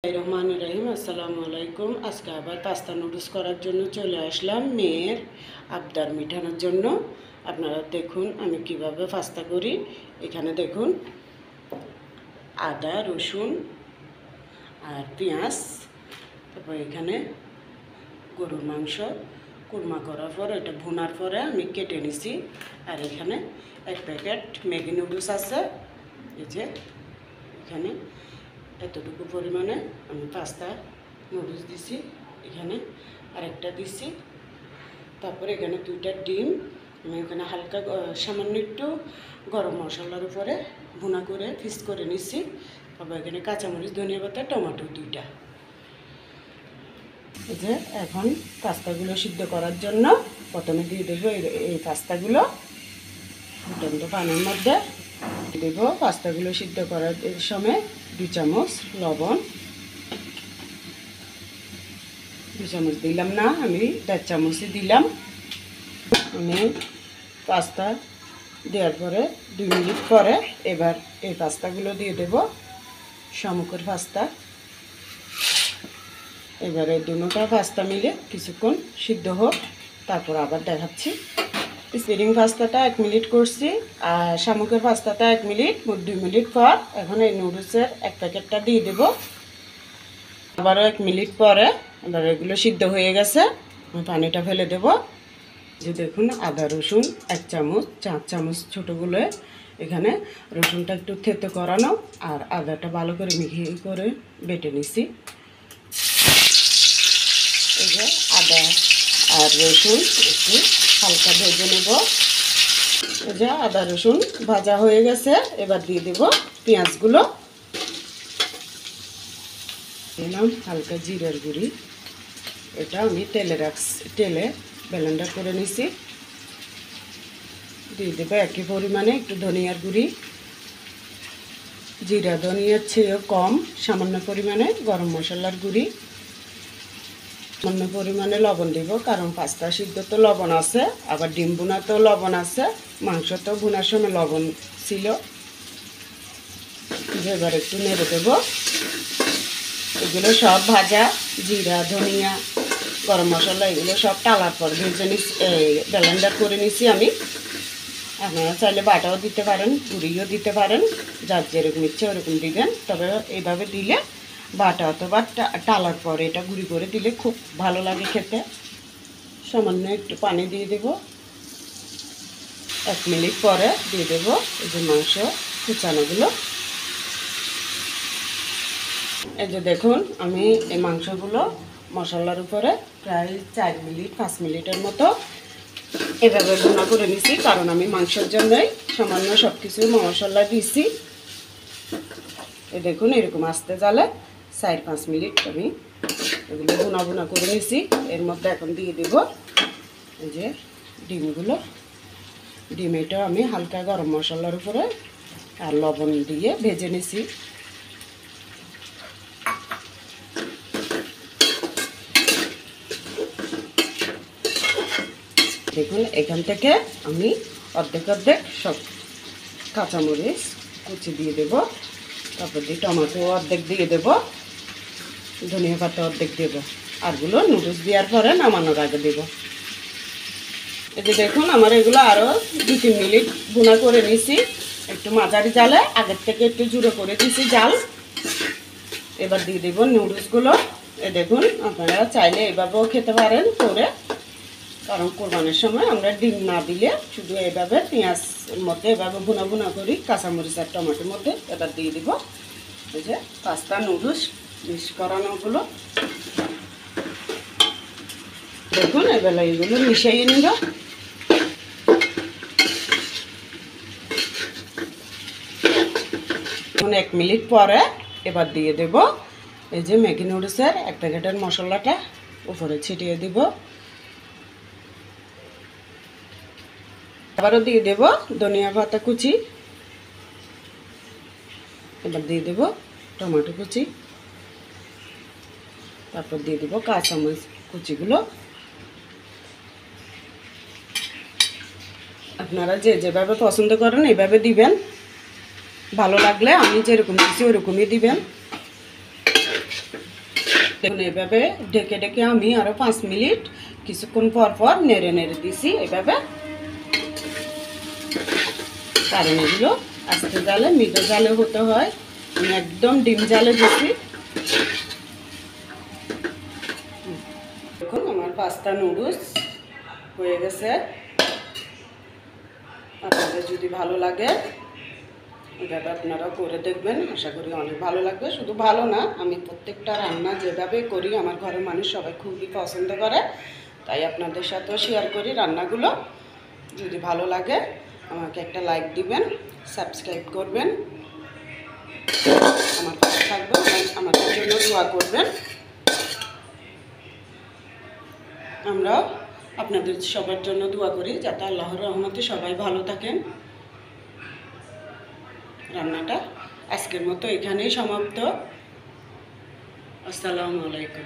রহমান রহিম আসসালামু আলাইকুম। আজকে আবার পাস্তা নুডলস করার জন্য চলে আসলাম মেয়ের আবদার মেটানোর জন্য। আপনারা দেখুন আমি কিভাবে পাস্তা করি। এখানে দেখুন আদা রসুন আর পেঁয়াজ, তারপর এখানে গরুর মাংস কুরমা করার পর এটা ভুনার পরে আমি কেটে নিছি। আর এখানে এক প্যাকেট ম্যাগি নুডলস আছে। এই যে এখানে এতটুকু পরিমাণে আমি পাস্তা নুডলস দিছি, এখানে আরেকটা দিছি। তারপরে এখানে দুইটা ডিম আমি এখানে হালকা সামান্য একটু গরম মশলার উপরে ভুনা করে ফিক্স করে নিছি। তারপর এখানে কাঁচামরিচ ধনিয়া পাতা টমেটো দুইটা। এই যে এখন পাস্তাগুলো সিদ্ধ করার জন্য প্রথমে দিয়ে দেবো এই পাস্তাগুলো ফুটন্ত পানির মধ্যে দেবো। পাস্তাগুলো সিদ্ধ করার সময় 2 চামচ লবণ, 2 চামচ দিলাম না, আমি 1.5 চামচই দিলাম। আমি পাস্তা দেওয়ার পরে 2 মিনিট পরে এবার এই পাস্তাগুলো দিয়ে দেব, শামুকের পাস্তা। এবারে দুটোটা পাস্তা মিলে কিছুক্ষণ সিদ্ধ হোক, তারপর আবার দেখাচ্ছি। স্পিরিং পাস্তাটা 1 মিনিট করছি আর শামুকের পাস্তাটা 1 মিনিট, 2 মিনিট পর এখন এই নুডলসের 1 প্যাকেটটা দিয়ে দেব। আবারও 1 মিনিট পরে এবার এগুলো সিদ্ধ হয়ে গেছে, আমি পানিটা ফেলে দেব। যে দেখুন আদা রসুন 1 চামচ, 4 চামচ ছোটোগুলো। এখানে রসুনটা একটু থেতো করানো আর আদাটা ভালো করে মিহিয়ে করে বেটে নিছি। এই যে আদা আর রসুন একটু হালকা ভেজে নেব। এই যে আদা রসুন ভাজা হয়ে গেছে, এবার দিয়ে দেব পেঁয়াজগুলো। দিলাম হালকা জিরার গুঁড়ি, এটা আমি তেলে ব্লেন্ডার করে নিছি। দিয়ে দেবো একই পরিমাণে একটু ধনিয়ার গুঁড়ি, জিরা ধনিয়ার চেয়েও কম সামান্য পরিমাণে গরম মশলার গুঁড়ি, সামান্য পরিমাণে লবণ দেব, কারণ পাস্তা সিদ্ধ তো লবণ আছে, আবার ডিম ভুনা তো লবণ আছে, মাংস তো ভুনার সময় লবণ ছিল। এবার একটু নেড়ে দেবো। এগুলো সব ভাজা জিরা ধনিয়া গরম মশলা এগুলো সব টালার পর ভেজে নিচ্ছি, ব্লেন্ডার করে নিচ্ছি আমি। আপনারা চাইলে বাটাও দিতে পারেন, গুঁড়িও দিতে পারেন, যার যেরকম ইচ্ছে ওরকম দিবেন। তবে এইভাবে দিলে বাটা অথবা টালার পরে এটা গুঁড়ি করে দিলে খুব ভালো লাগে খেতে। সামান্য একটু পানি দিয়ে দেব। 1 মিনিট পরে দিয়ে দেব এই যে মাংস কুচানোগুলো। এই যে দেখুন আমি এই মাংসগুলো মশলার উপরে প্রায় 4 মিনিট 5 মিনিটের মতো এভাবে ভুনা করে নিছি, কারণ আমি মাংসের জন্যই সামান্য সব কিছু মশলা দিছি। এই দেখুন এরকম আস্তে জালে 4-5 মিনিট আমি এগুলো ভুনা করে নিছি। এর মধ্যে এখন দিয়ে দেব এই যে ডিমগুলো। ডিম এটা আমি হালকা গরম মশলার উপরে আর লবণ দিয়ে ভেজে নিছি। দেখুন এখান থেকে আমি অর্ধেক সব কাঁচামরিচ কুচি দিয়ে দেব, তারপর দিয়ে টমেটো অর্ধেক দিয়ে দেব, ধনিয়া পাতা অর্ধেক দেব, আরগুলো নুডলস দেওয়ার পরে নামানোর আগে দেব। এই যে দেখুন আমার এগুলো আরও 2-3 মিনিট ভুনা করে নিছি, একটু মাঝারি জালে, আগের থেকে একটু জুড়ো করে দিছি জাল। এবার দিয়ে দেব নুডলসগুলো। এই দেখুন আপনারা চাইলে এভাবেও খেতে পারেন করে, কারণ কোরবানির সময় আমরা ডিম না দিলে শুধু এভাবে পেঁয়াজের মধ্যে এভাবে ভুনা করি কাঁচামরিচ আর টমেটোর মধ্যে। এবার দিয়ে দিব এই যে পাস্তা নুডলস মিক্স করানোগুলো। দেখুন এবার এইগুলো মিশিয়ে নিব। এখন 1 মিনিট পরে এবার দিয়ে দেব এই যে ম্যাগি নুডলসের 1 প্যাকেটের মশলাটা উপরে ছিটিয়ে দিব। আবারও দিয়ে দেব ধনিয়া পাতা কুচি, এবার দিয়ে দেব টমেটো কুচি, তারপর দিয়ে দেব কাঁচামরিচ কুচিগুলো। আপনারা যেভাবে পছন্দ করেন এভাবে দিবেন, ভালো লাগলে আমি যেরকম দিচ্ছি ওরকমই দিবেন। দেখুন এভাবে ঢেকে ঢেকে আমি আরও 5 মিনিট কিছুক্ষণ পর পর নেড়ে নেড়ে দিছি। এভাবে কারণ এগুলো আস্তে জালে মৃদু জালে হতে হয়। আমি একদম ডিম জালে দিছি। দেখুন আমার পাস্তা নুডলস হয়ে গেছে। আপনাদের যদি ভালো লাগে এভাবে আপনারা করে দেখবেন, আশা করি অনেক ভালো লাগবে। শুধু ভালো না, আমি প্রত্যেকটা রান্না যেভাবে করি আমার ঘরের মানুষ সবাই খুবই পছন্দ করে, তাই আপনাদের সাথেও শেয়ার করি রান্নাগুলো। যদি ভালো লাগে আমাকে একটা লাইক দিবেন, সাবস্ক্রাইব করবেন, আমার পাশে থাকবেন, আমাদের জন্য দোয়া করবেন। আমরা আপনাদের সবার জন্য দোয়া করি যাতে আল্লাহর রহমতে সবাই ভালো থাকেন। রান্নাটা আজকের মতো এখানেই সমাপ্ত। আসসালামু আলাইকুম।